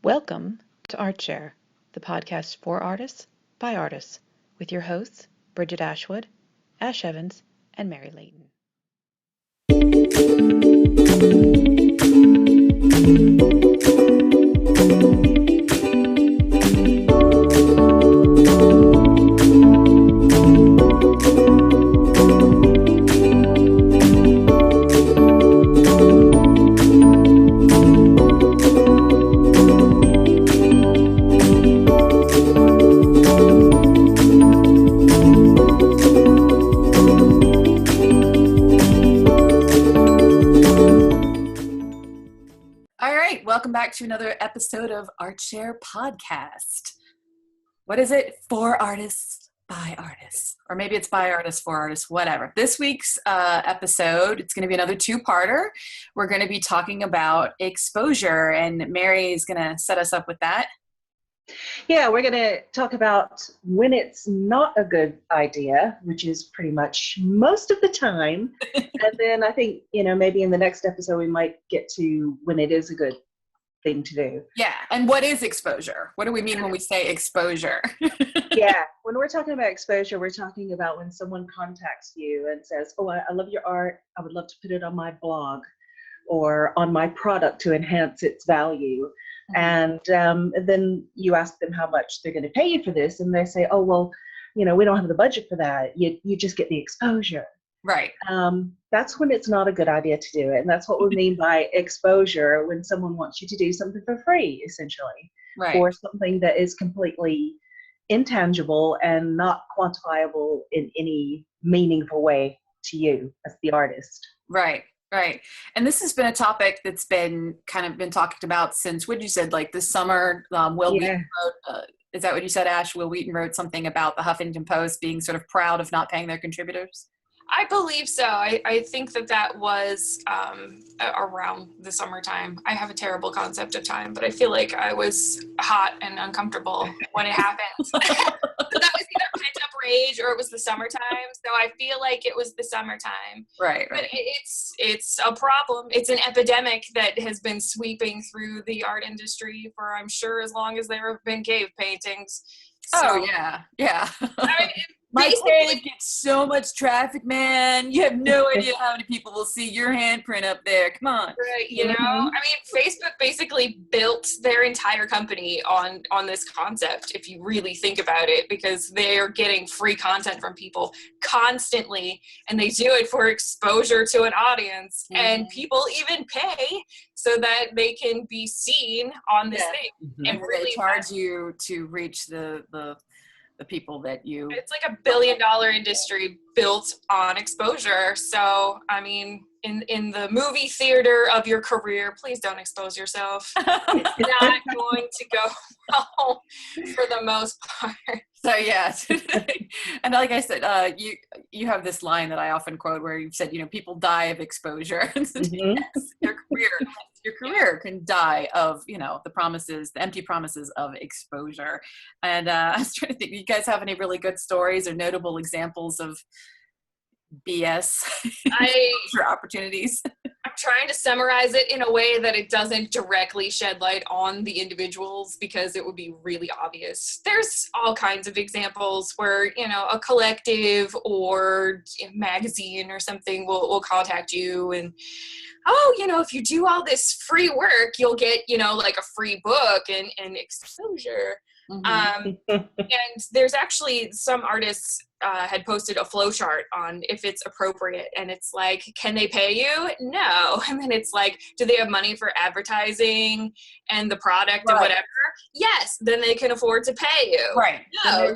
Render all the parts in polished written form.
Welcome to Art Share, the podcast for artists by artists, with your hosts, Brigid Ashwood, Ash Evans, and Mary Layton. Welcome back to another episode of Art Share Podcast. What is it? For artists, by artists. Or maybe it's by artists, for artists, whatever. This week's episode, it's going to be another two-parter. We're going to be talking about exposure, and Mary is going to set us up with that. Yeah, we're going to talk about when it's not a good idea, which is pretty much most of the time. And then I think, maybe in the next episode, we might get to when it is a good thing to do. Yeah. And what is exposure? What do we mean when we say exposure? Yeah. When we're talking about exposure, we're talking about when someone contacts you and says, oh, I love your art. I would love to put it on my blog or on my product to enhance its value. And then you ask them how much they're going to pay you for this. And they say, oh, well, we don't have the budget for that. You just get the exposure. Right. That's when it's not a good idea to do it. And that's what we mean by exposure, when someone wants you to do something for free, essentially. Right. Or something that is completely intangible and not quantifiable in any meaningful way to you as the artist. Right. Right. And this has been a topic that's been talked about since, what you said, like this summer. Will Wheaton wrote, is that what you said, Ash? Will Wheaton wrote something about the Huffington Post being sort of proud of not paying their contributors? I believe so. I think that was around the summertime. I have a terrible concept of time, but I feel like I was hot and uncomfortable when it happened. So that was either pent-up rage or it was the summertime. So I feel like it was the summertime. Right. But it's a problem. It's an epidemic that has been sweeping through the art industry for, I'm sure, as long as there have been cave paintings. So, oh, yeah. Yeah. I mean, my cave gets so much traffic, man. You have no idea how many people will see your handprint up there. Come on. Right, I mean, Facebook basically built their entire company on this concept, if you really think about it, because they're getting free content from people constantly, and they do it for exposure to an audience, and people even pay so that they can be seen on this thing. And really they charge you to reach the people that you... It's like $1 billion industry built on exposure. So, I mean, in the movie theater of your career, please don't expose yourself. It's not going to go well for the most part. So, yeah. And like I said, you have this line that I often quote where you've said, people die of exposure. Yes, your career can die of, the empty promises of exposure. And I was trying to think, you guys have any really good stories or notable examples of BS for opportunities? I'm trying to summarize it in a way that it doesn't directly shed light on the individuals, because it would be really obvious. There's all kinds of examples where, a collective or a magazine or something will contact you and, if you do all this free work, you'll get, like a free book and exposure. And there's actually some artists had posted a flow chart on if it's appropriate, and it's like, can they pay you? No. And then it's like, do they have money for advertising and the product and whatever? Yes. Then they can afford to pay you. Right. No.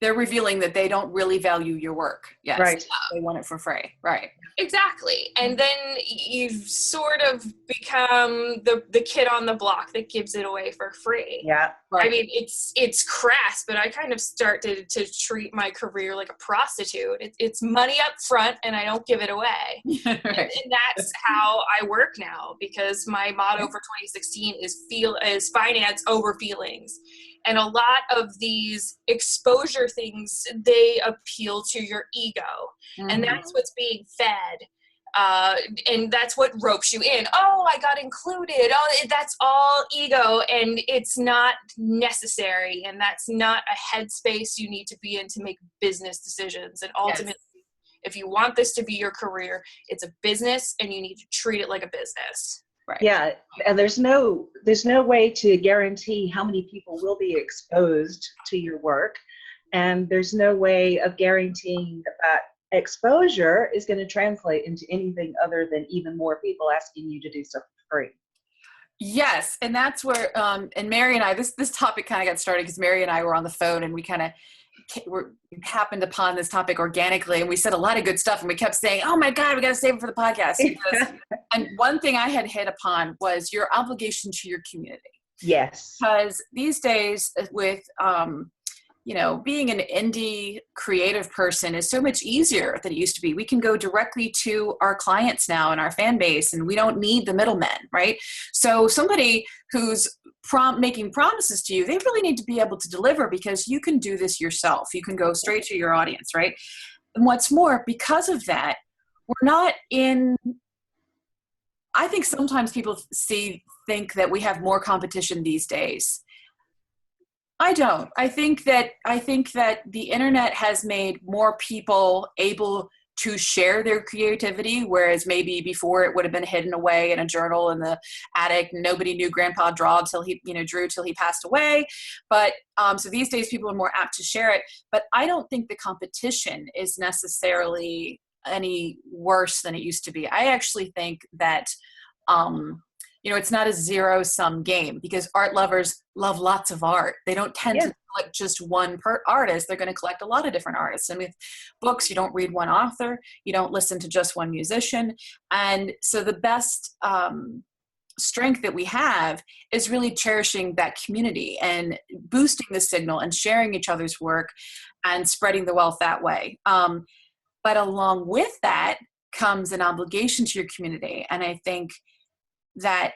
They're revealing that they don't really value your work. Yes. Right. They want it for free. Right. Exactly. And then you've sort of become the kid on the block that gives it away for free. Yeah. Right. I mean, it's crass, but I kind of started to treat my career like a prostitute. It's money up front and I don't give it away. Right. And that's how I work now, because my motto for 2016 is finance over feelings. And a lot of these exposure things, they appeal to your ego. Mm-hmm. And that's what's being fed. And that's what ropes you in. Oh, I got included. Oh, that's all ego, and it's not necessary, and that's not a headspace you need to be in to make business decisions. And ultimately, if you want this to be your career, it's a business, and you need to treat it like a business. Right. Yeah, and there's no way to guarantee how many people will be exposed to your work, and there's no way of guaranteeing that exposure is going to translate into anything other than even more people asking you to do stuff for free. Yes, and that's where and Mary and I, this topic kind of got started because Mary and I were on the phone, and we kind of happened upon this topic organically, and we said a lot of good stuff, and we kept saying, oh my God, we got to save it for the podcast. And one thing I had hit upon was your obligation to your community. Yes. Because these days with being an indie creative person is so much easier than it used to be. We can go directly to our clients now and our fan base, and we don't need the middlemen, right? So somebody who's making promises to you, they really need to be able to deliver, because you can do this yourself. You can go straight to your audience, right? And what's more, because of that, we're not in, I think sometimes people think that we have more competition these days. I don't. I think that the internet has made more people able to share their creativity, whereas maybe before it would have been hidden away in a journal in the attic. Nobody knew Grandpa drew till he passed away. But so these days people are more apt to share it. But I don't think the competition is necessarily any worse than it used to be. I actually think that it's not a zero-sum game, because art lovers love lots of art. They don't tend to collect just one artist. They're going to collect a lot of different artists. And with books, you don't read one author. You don't listen to just one musician. And so the best strength that we have is really cherishing that community and boosting the signal and sharing each other's work and spreading the wealth that way. But along with that comes an obligation to your community. And I think that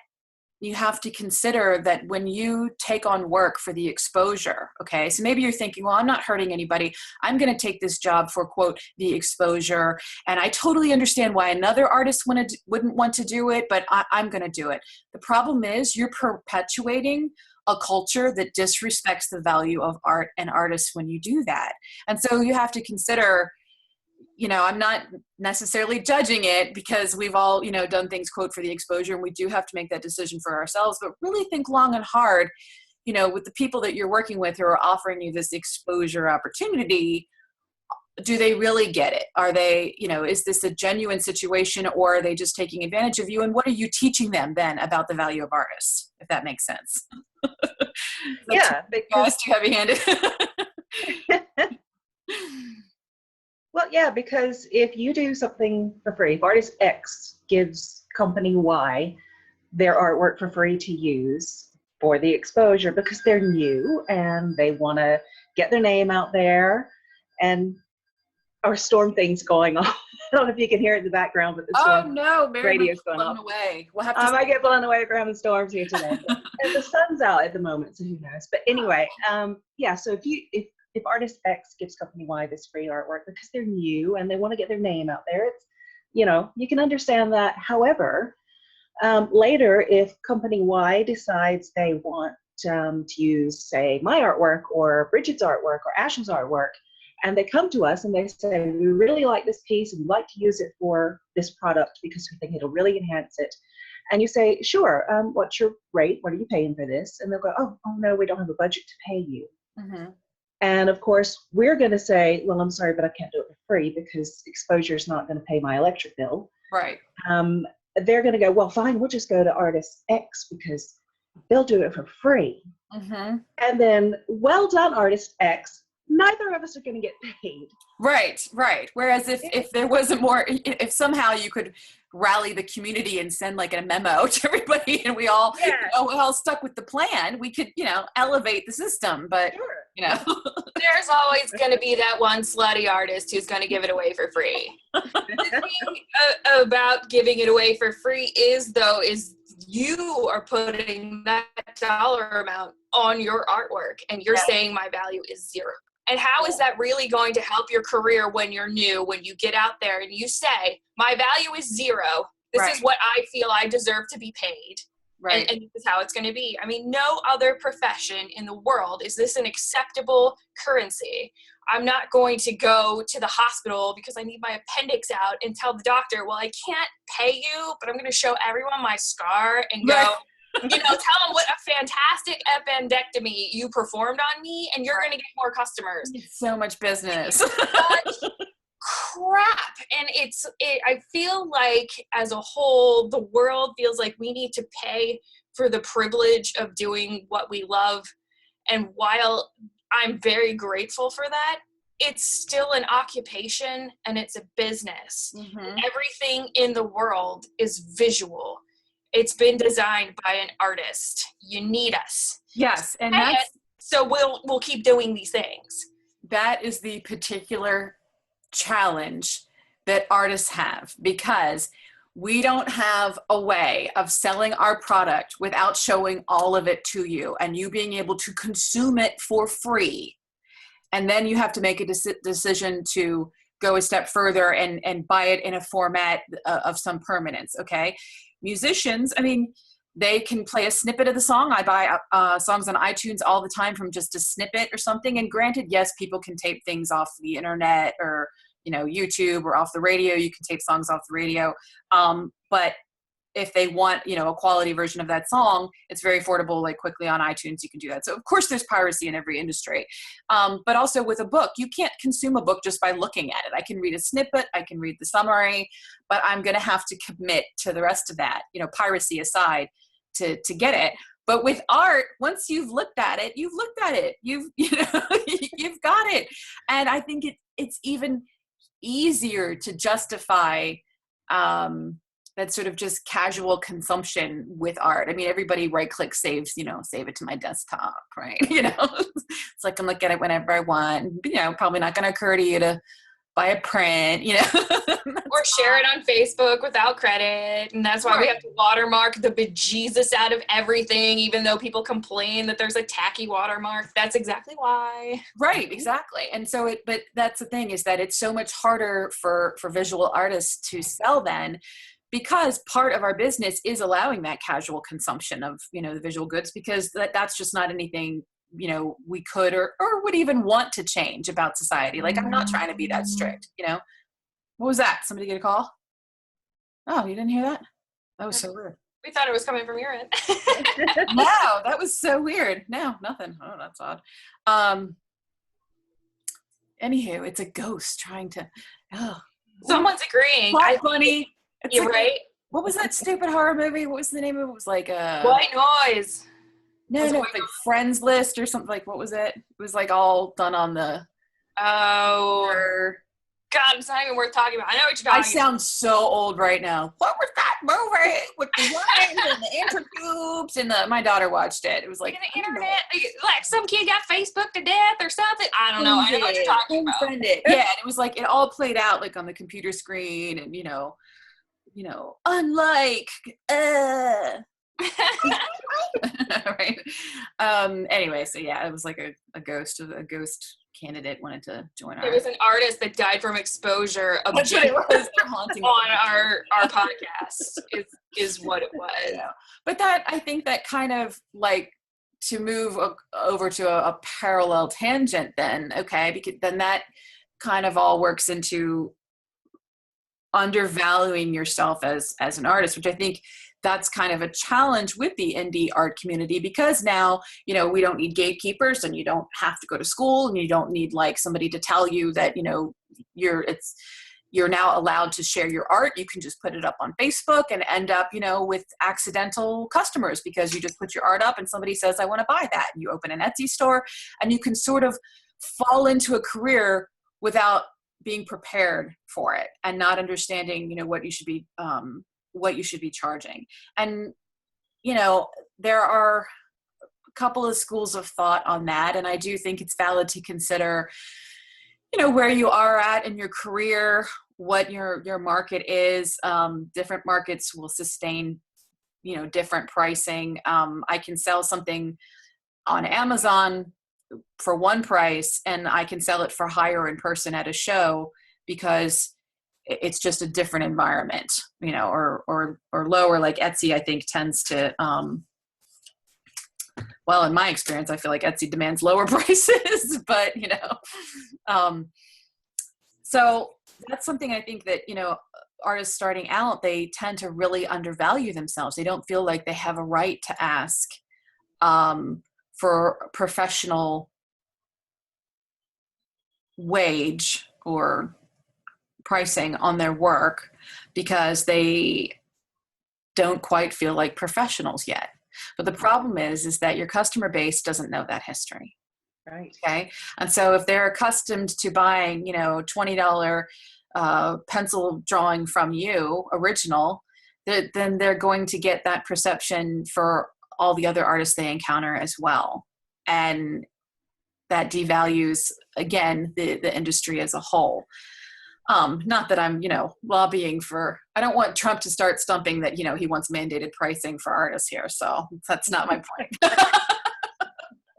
you have to consider that when you take on work for the exposure, okay, so maybe you're thinking, well, I'm not hurting anybody. I'm going to take this job for, quote, the exposure. And I totally understand why another artist wouldn't want to do it, but I'm going to do it. The problem is you're perpetuating a culture that disrespects the value of art and artists when you do that. And so you have to consider, I'm not necessarily judging it, because we've all, done things, quote, for the exposure, and we do have to make that decision for ourselves, but really think long and hard, with the people that you're working with who are offering you this exposure opportunity. Do they really get it? Are they, is this a genuine situation, or are they just taking advantage of you? And what are you teaching them then about the value of artists, if that makes sense? Yeah. Because too heavy-handed. Well, yeah, because if you do something for free, if artist X gives company Y their artwork for free to use for the exposure because they're new and they want to get their name out there, and our storm thing's going on. I don't know if you can hear it in the background, but the storm radio's going blown off. Away. We'll have to I might get blown away if we're having storms here today. And the sun's out at the moment, so who knows? But anyway, so if artist X gives company Y this free artwork because they're new and they want to get their name out there, it's, you can understand that. However, later, if company Y decides they want to use, say, my artwork or Brigid's artwork or Ash's artwork, and they come to us and they say, we really like this piece and we'd like to use it for this product because we think it'll really enhance it. And you say, sure, what's your rate? What are you paying for this? And they'll go, oh no, we don't have a budget to pay you. Mm-hmm. And of course, we're going to say, well, I'm sorry, but I can't do it for free because exposure is not going to pay my electric bill. Right. They're going to go, well, fine, we'll just go to artist X because they'll do it for free. Mm-hmm. And then, well done, artist X. Neither of us are going to get paid. Right. Whereas if there wasn't more, if somehow you could rally the community and send like a memo to everybody and we all, we all stuck with the plan, we could, elevate the system. But, there's always going to be that one slutty artist who's going to give it away for free. The thing about giving it away for free is you are putting that dollar amount on your artwork and you're saying my value is zero. And how is that really going to help your career when you're new, when you get out there and you say, my value is 0. This is what I feel I deserve to be paid. Right. And this is how it's going to be. I mean, no other profession in the world is this an acceptable currency. I'm not going to go to the hospital because I need my appendix out and tell the doctor, well, I can't pay you, but I'm going to show everyone my scar and go, tell them what a fantastic appendectomy you performed on me, and you're going to get more customers. It's so much business. Crap. And I feel like as a whole, the world feels like we need to pay for the privilege of doing what we love. And while I'm very grateful for that, it's still an occupation and it's a business. Mm-hmm. Everything in the world is visual. It's been designed by an artist. You need us. Yes. And that's, so we'll keep doing these things. That is the particular challenge that artists have, because we don't have a way of selling our product without showing all of it to you and you being able to consume it for free. And then you have to make a decision to go a step further and buy it in a format of some permanence. Okay. Musicians, I mean, they can play a snippet of the song. I buy songs on iTunes all the time from just a snippet or something. And granted, yes, people can tape things off the internet or, YouTube or off the radio. You can tape songs off the radio. But if they want, a quality version of that song, it's very affordable, like quickly on iTunes, you can do that. So of course there's piracy in every industry. But also with a book, you can't consume a book just by looking at it. I can read a snippet, I can read the summary, but I'm going to have to commit to the rest of that, piracy aside, to get it. But with art, once you've looked at it, you've got it. And I think it's even easier to justify that sort of just casual consumption with art. I mean, everybody right-click saves, save it to my desktop, right? It's like I can look at it whenever I want. Probably not going to occur to you to buy a print, or share it on Facebook without credit. And that's why we have to watermark the bejesus out of everything, even though people complain that there's a tacky watermark. That's exactly why. Right, exactly. And so but that's the thing, is that it's so much harder for visual artists to sell then, because part of our business is allowing that casual consumption of, the visual goods, because that's just not anything we could or would even want to change about society. Like, I'm not trying to be that strict, What was that? Somebody get a call? Oh, you didn't hear that? That was so weird. We thought it was coming from your end. No, that was so weird. No, nothing. Oh, that's odd. Anywho, it's a ghost trying to, Someone's agreeing. Funny. You're right. What was that stupid horror movie? What was the name of it? It was like White Noise. No, like Friends List or something. Like, what was it? It was like all done on the. Oh. God, it's not even worth talking about. I know what you're talking about. I sound so old right now. What was that movie with the lines and the intertubes and my daughter watched it. It was like the internet, like some kid got Facebook to death or something. I don't know. I know what you're talking about. Yeah, and it was like it all played out like on the computer screen, and unlike right. Anyway, so yeah, it was like a ghost candidate wanted to join our. It was an artist that died from exposure of haunting on our podcast is what it was. Yeah. But that, I think that kind of like, to move over to a parallel tangent then, okay, because then that kind of all works into undervaluing yourself as an artist, which I think that's kind of a challenge with the indie art community, because now, we don't need gatekeepers, and you don't have to go to school, and you don't need like somebody to tell you that, you're now allowed to share your art. You can just put it up on Facebook and end up, with accidental customers, because you just put your art up and somebody says, I want to buy that. And you open an Etsy store, and you can sort of fall into a career without being prepared for it and not understanding, what you should be charging. And, there are a couple of schools of thought on that. And I do think it's valid to consider, where you are at in your career, what your market is. Different markets will sustain, different pricing. I can sell something on Amazon for one price and I can sell it for higher in person at a show because it's just a different environment, or lower, like Etsy, I think tends to, well, in my experience, I feel like Etsy demands lower prices, but, so that's something I think that, artists starting out, they tend to really undervalue themselves. They don't feel like they have a right to ask for professional wage or pricing on their work because they don't quite feel like professionals yet. But the problem is that your customer base doesn't know that history. Right. Okay. And so if they're accustomed to buying, $20 pencil drawing from you, original, then they're going to get that perception for all the other artists they encounter as well. And that devalues, again, the industry as a whole. Not that I'm, lobbying for, I don't want Trump to start stumping that, he wants mandated pricing for artists here. So that's not my point.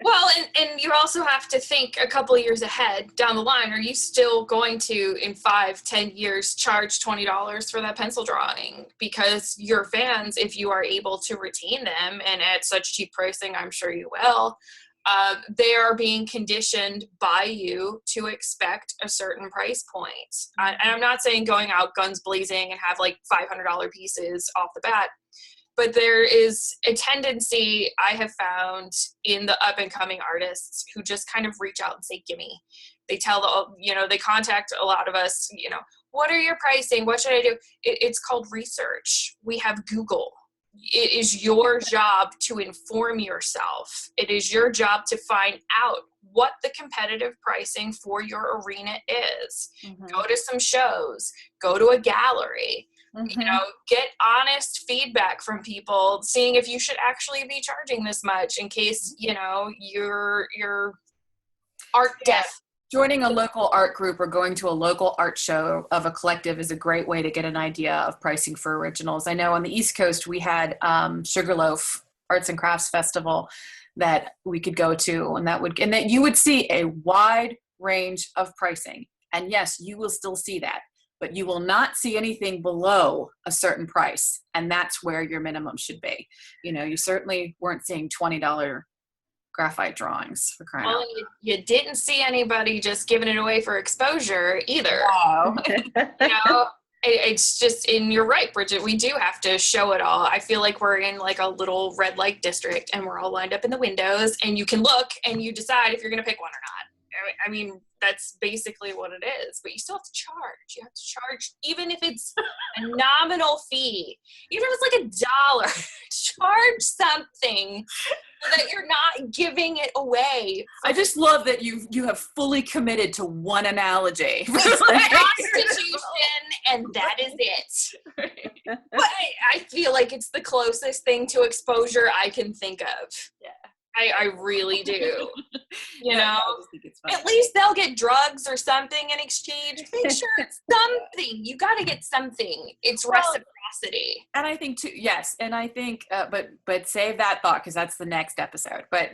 Well, and you also have to think a couple of years ahead down the line. Are you still going to, in 5-10 years, charge $20 for that pencil drawing? Because your fans, if you are able to retain them, and at such cheap pricing, I'm sure you will, they are being conditioned by you to expect a certain price point. And I'm not saying going out guns blazing and have like $500 pieces off the bat, but there is a tendency I have found in the up and coming artists who just kind of reach out and say, gimme. They tell they contact a lot of us, what are your pricing? What should I do? It's called research. We have Google. It is your job to inform yourself. It is your job to find out what the competitive pricing for your arena is. Mm-hmm. Go to some shows, go to a gallery, mm-hmm. Get honest feedback from people, seeing if you should actually be charging this much in case, you're art deaf. Joining a local art group or going to a local art show of a collective is a great way to get an idea of pricing for originals. I know on the East Coast, we had Sugarloaf Arts and Crafts Festival that we could go to, and that you would see a wide range of pricing. And yes, you will still see that, but you will not see anything below a certain price. And that's where your minimum should be. You certainly weren't seeing $20 graphite drawings for crying out. Well, you didn't see anybody just giving it away for exposure either. Wow. It's just, and you're right, Brigid, we do have to show it all. I feel like we're in like a little red light district and we're all lined up in the windows and you can look and you decide if you're going to pick one or not. I mean, that's basically what it is, but you still have to charge. You have to charge, even if it's a nominal fee, even if it's like $1, charge something so that you're not giving it away. I just love that you have fully committed to one analogy. Prostitution, and that is it. But I feel like it's the closest thing to exposure I can think of. Yeah. I really do. At least they'll get drugs or something in exchange. Make sure it's something. You got to get something. It's reciprocity. And I think too, yes. And I think, but save that thought because that's the next episode. But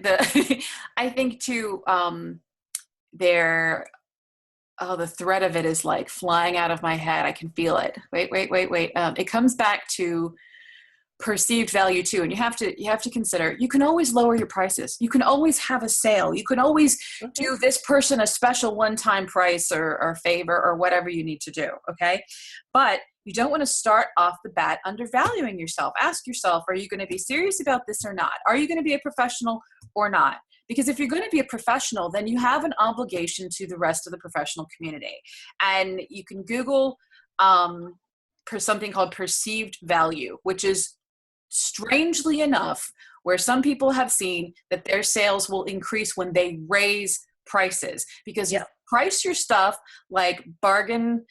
I think too, the thread of it is like flying out of my head. I can feel it. Wait. It comes back to perceived value too, and you have to consider you can always lower your prices. You can always have a sale. You can always do this person a special one-time price or favor or whatever you need to do. Okay, but you don't want to start off the bat undervaluing yourself. Ask yourself, are you going to be serious about this or not? Are you going to be a professional or not? Because if you're going to be a professional, then you have an obligation to the rest of the professional community. And you can Google something called perceived value, which is strangely enough, where some people have seen that their sales will increase when they raise prices, because you price your stuff like bargain,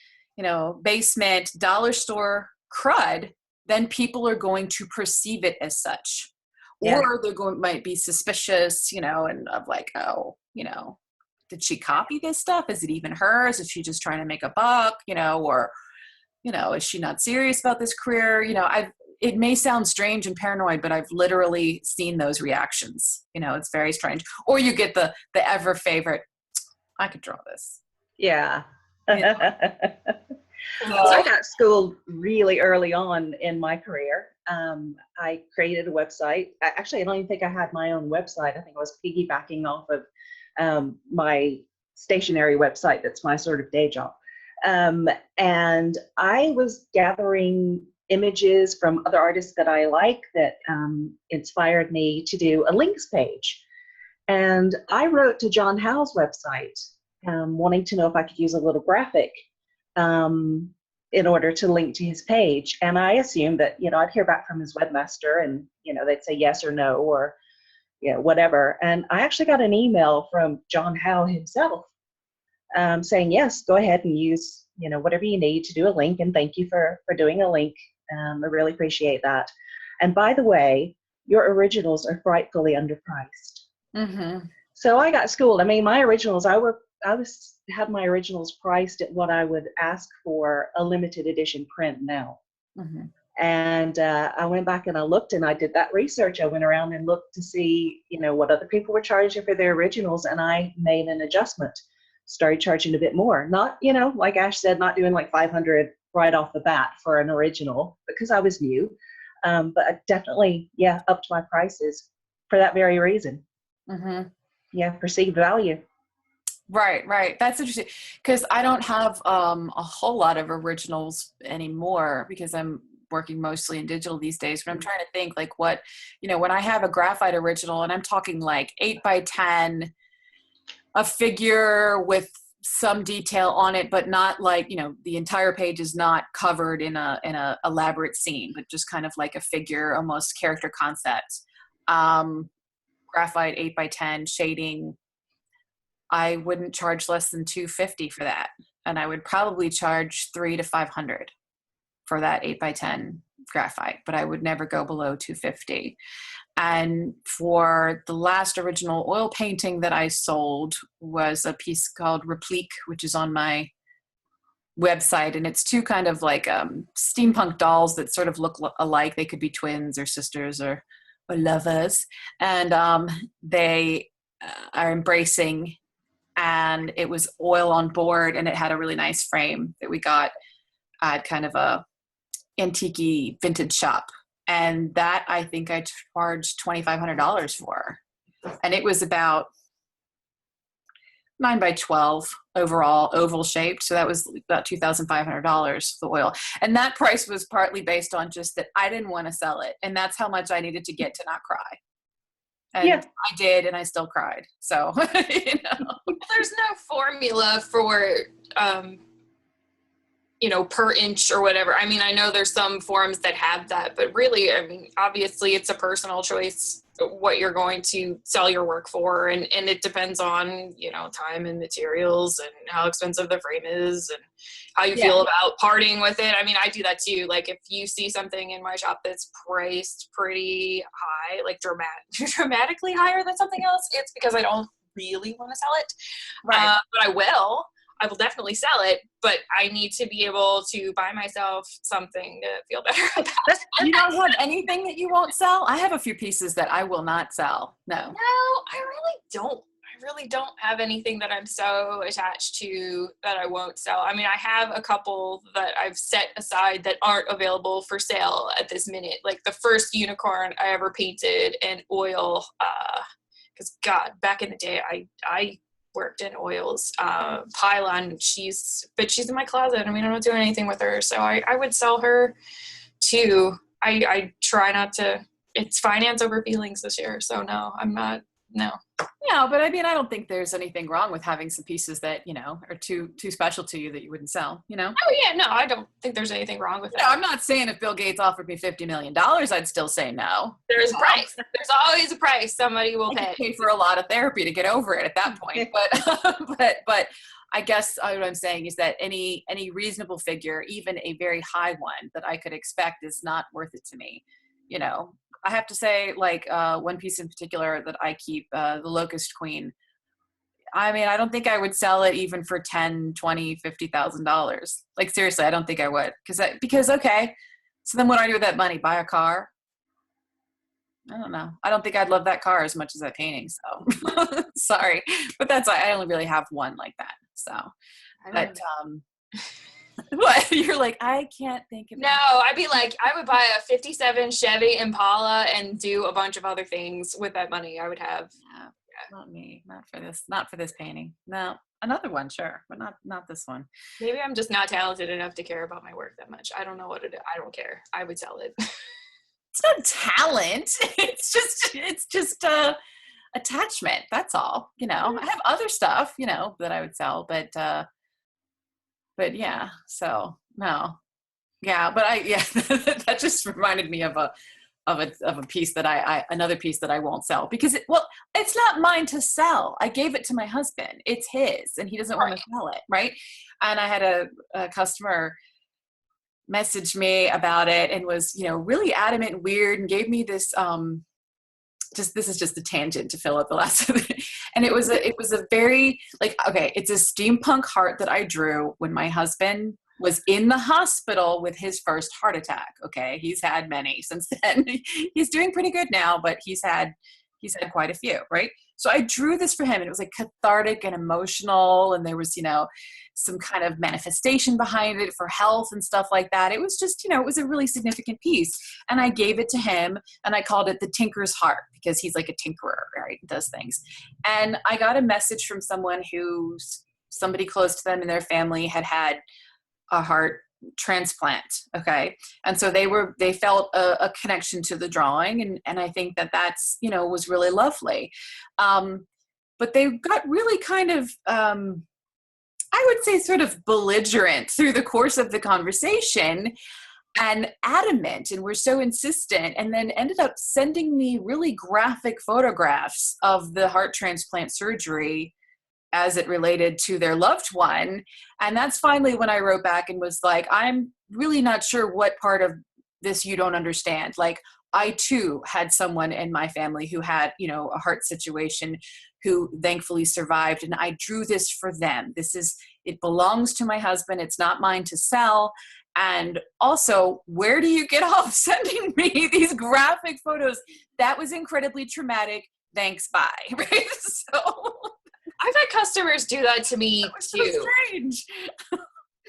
basement, dollar store crud, then people are going to perceive it as such. Yeah. Or might be suspicious, and of like, did she copy this stuff? Is it even hers? Is she just trying to make a buck? Or, is she not serious about this career? it may sound strange and paranoid, but I've literally seen those reactions. It's very strange. Or you get the ever favorite, I could draw this. Yeah. So I got schooled really early on in my career. I created a website. Actually, I don't even think I had my own website. I think I was piggybacking off of my stationary website. That's my sort of day job. And I was gathering images from other artists that I like that inspired me to do a links page. And I wrote to John Howe's website, wanting to know if I could use a little graphic in order to link to his page. And I assumed that, I'd hear back from his webmaster and, they'd say yes or no or, whatever. And I actually got an email from John Howe himself saying, yes, go ahead and use, whatever you need to do a link. And thank you for doing a link. I really appreciate that. And by the way, your originals are frightfully underpriced. Mm-hmm. So I got schooled. I mean, my originals, I had my originals priced at what I would ask for a limited edition print now. Mm-hmm. And I went back and I looked and I did that research. I went around and looked to see, what other people were charging for their originals. And I made an adjustment, started charging a bit more. Not, like Ash said, not doing like 500 right off the bat for an original because I was new. But I definitely, upped my prices for that very reason. Mm-hmm. Yeah, perceived value. Right. That's interesting because I don't have a whole lot of originals anymore because I'm working mostly in digital these days. But I'm trying to think like what, when I have a graphite original and I'm talking like 8x10, a figure with some detail on it, but not like, the entire page is not covered in a elaborate scene, but just kind of like a figure, almost character concept. Graphite 8x10 shading. I wouldn't charge less than $250 for that. And I would probably charge $300 to $500 for that 8x10 graphite, but I would never go below $250. And for the last original oil painting that I sold was a piece called Replique, which is on my website. And it's two kind of like steampunk dolls that sort of look alike. They could be twins or sisters or lovers. And they are embracing. And it was oil on board, and it had a really nice frame that we got at kind of a antique vintage shop. And that I think I charged $2,500 for. And it was about 9x12 overall, oval shaped. So that was about $2,500 for the oil. And that price was partly based on just that I didn't want to sell it. And that's how much I needed to get to not cry. And I did, and I still cried. So, There's no formula for, per inch or whatever. I mean, I know there's some forums that have that, but really, I mean, obviously it's a personal choice what you're going to sell your work for. And it depends on, time and materials and how expensive the frame is and how you feel about parting with it. I mean, I do that too. Like if you see something in my shop that's priced pretty high, like dramatically higher than something else, it's because I don't really want to sell it. Right. But I will definitely sell it, but I need to be able to buy myself something to feel better about. You don't have anything that you won't sell? I have a few pieces that I will not sell. No, I really don't. I really don't have anything that I'm so attached to that I won't sell. I mean, I have a couple that I've set aside that aren't available for sale at this minute. Like the first unicorn I ever painted in oil, because God, back in the day, I worked in oils. Pylon, she's in my closet. I mean, I'm not doing anything with her, so I would sell her too. I try not to. It's finance over feelings this year, so no, I'm not. No. Yeah, but I mean, I don't think there's anything wrong with having some pieces that, are too special to you that you wouldn't sell, Oh yeah, no, I don't think there's anything wrong with that. I'm not saying if Bill Gates offered me $50 million, I'd still say no. There's a price. There's always a price somebody will pay for a lot of therapy to get over it at that point. But I guess what I'm saying is that any reasonable figure, even a very high one that I could expect, is not worth it to me. I have to say, like, one piece in particular that I keep, the Locust Queen. I mean, I don't think I would sell it even for $10,000, $20,000, $50,000. Like, seriously, I don't think I would. Because okay, So then what do I do with that money? Buy a car? I don't know. I don't think I'd love that car as much as that painting. So sorry, but I only really have one like that. So, but what you're like, I can't think of. No, I'd be like, I would buy a 57 Chevy Impala and do a bunch of other things with that money I would have. Yeah, not me. Not for this painting. No, another one, sure, but not this one. Maybe I'm just not talented enough to care about my work that much. I don't know what it is. I don't care. I would sell it. It's not talent. It's just attachment. That's all. You know, I have other stuff, you know, that I would sell, but yeah. So no, yeah. But that just reminded me of a piece that another piece that I won't sell because it's not mine to sell. I gave it to my husband. It's his, and he doesn't want to sell it, right? And I had a customer messaged me about it and was, you know, really adamant and weird and gave me this this is just a tangent to fill up the last of it. And it was a very like, okay, it's a steampunk heart that I drew when my husband was in the hospital with his first heart attack. Okay. He's had many since then. He's doing pretty good now, but he's had quite a few, right? So I drew this for him and it was like cathartic and emotional. And there was, you know, some kind of manifestation behind it for health and stuff like that. It was just, you know, it was a really significant piece. And I gave it to him and I called it the Tinker's Heart because he's like a tinkerer, right? Does things. And I got a message from somebody close to them in their family had a heart transplant. Okay. And so they felt a connection to the drawing. And I think that's, you know, was really lovely. But they got really kind of, I would say sort of belligerent through the course of the conversation and adamant and were so insistent and then ended up sending me really graphic photographs of the heart transplant surgery as it related to their loved one. And that's finally when I wrote back and was like, I'm really not sure what part of this you don't understand. Like, I too had someone in my family who had, you know, a heart situation who thankfully survived. And I drew this for them. It belongs to my husband. It's not mine to sell. And also, where do you get off sending me these graphic photos? That was incredibly traumatic. Thanks, bye. Right? So I've had customers do that to me too. So strange.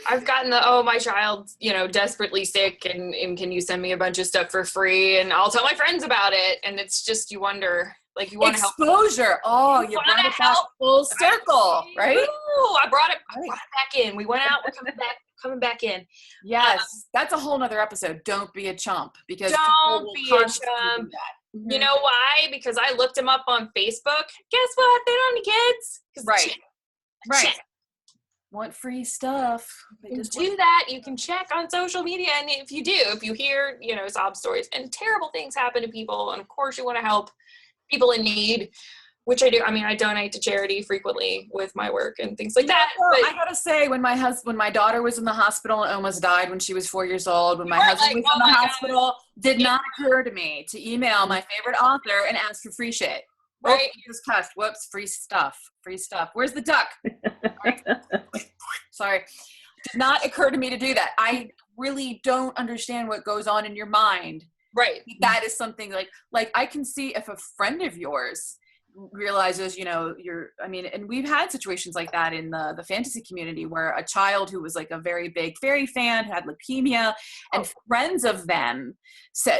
I've gotten my child's, you know, desperately sick and can you send me a bunch of stuff for free and I'll tell my friends about it. And it's just, you wonder, like, you want to help. Exposure. Oh, you brought it back full circle, right? Ooh, I brought it back in. We went out, we're coming back in. Yes. That's a whole nother episode. Don't be a chump because don't be a chump. Mm-hmm. You know why? Because I looked them up on Facebook. Guess what? They don't have any kids. Right. Right. Check. Want free stuff. You can do that. You can check on social media. And if you hear, you know, sob stories and terrible things happen to people, and of course you want to help people in need, which I do. I mean, I donate to charity frequently with my work and things like that. But I gotta say, when my daughter was in the hospital and almost died when she was 4 years old, when my husband was in the hospital, did not occur to me to email my favorite author and ask for free shit. Right. Oh, just cussed. Whoops. Free stuff. Where's the duck? Sorry. Did not occur to me to do that. I really don't understand what goes on in your mind. Right. That is something like I can see if a friend of yours realizes, you know, and we've had situations like that in the fantasy community where a child who was like a very big faerie fan who had leukemia and friends of them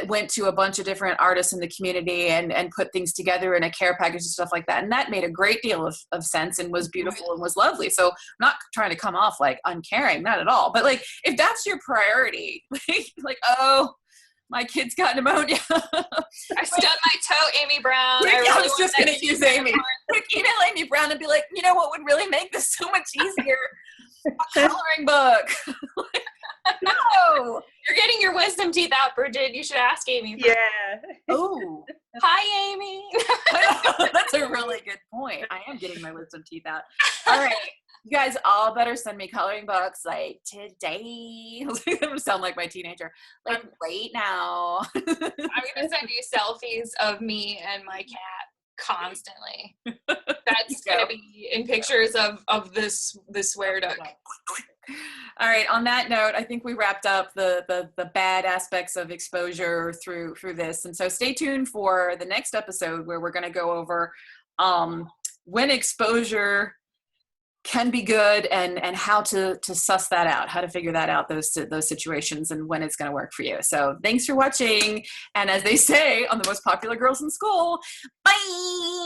went to a bunch of different artists in the community and put things together in a care package and stuff like that. And that made a great deal of sense and was beautiful and was lovely. So I'm not trying to come off like uncaring, not at all. But like, if that's your priority, like, oh, my kid's got pneumonia. I stubbed my toe, Amy Brown. I was just going to use Amy. Quick, email Amy Brown and be like, you know what would really make this so much easier? A coloring book. No. You're getting your wisdom teeth out, Brigid. You should ask Amy. Yeah. Oh. Hi, Amy. That's a really good point. I am getting my wisdom teeth out. All right. You guys all better send me coloring books like today. I'm gonna sound like my teenager. Like right now. I'm gonna send you selfies of me and my cat constantly. That's gonna be in pictures of this swear duck. All right. On that note, I think we wrapped up the bad aspects of exposure through this. And so stay tuned for the next episode where we're going to go over when exposure can be good and how to suss that out, how to figure that out, those situations, and when it's going to work for you. So thanks for watching. And as they say on The Most Popular Girls in School, bye.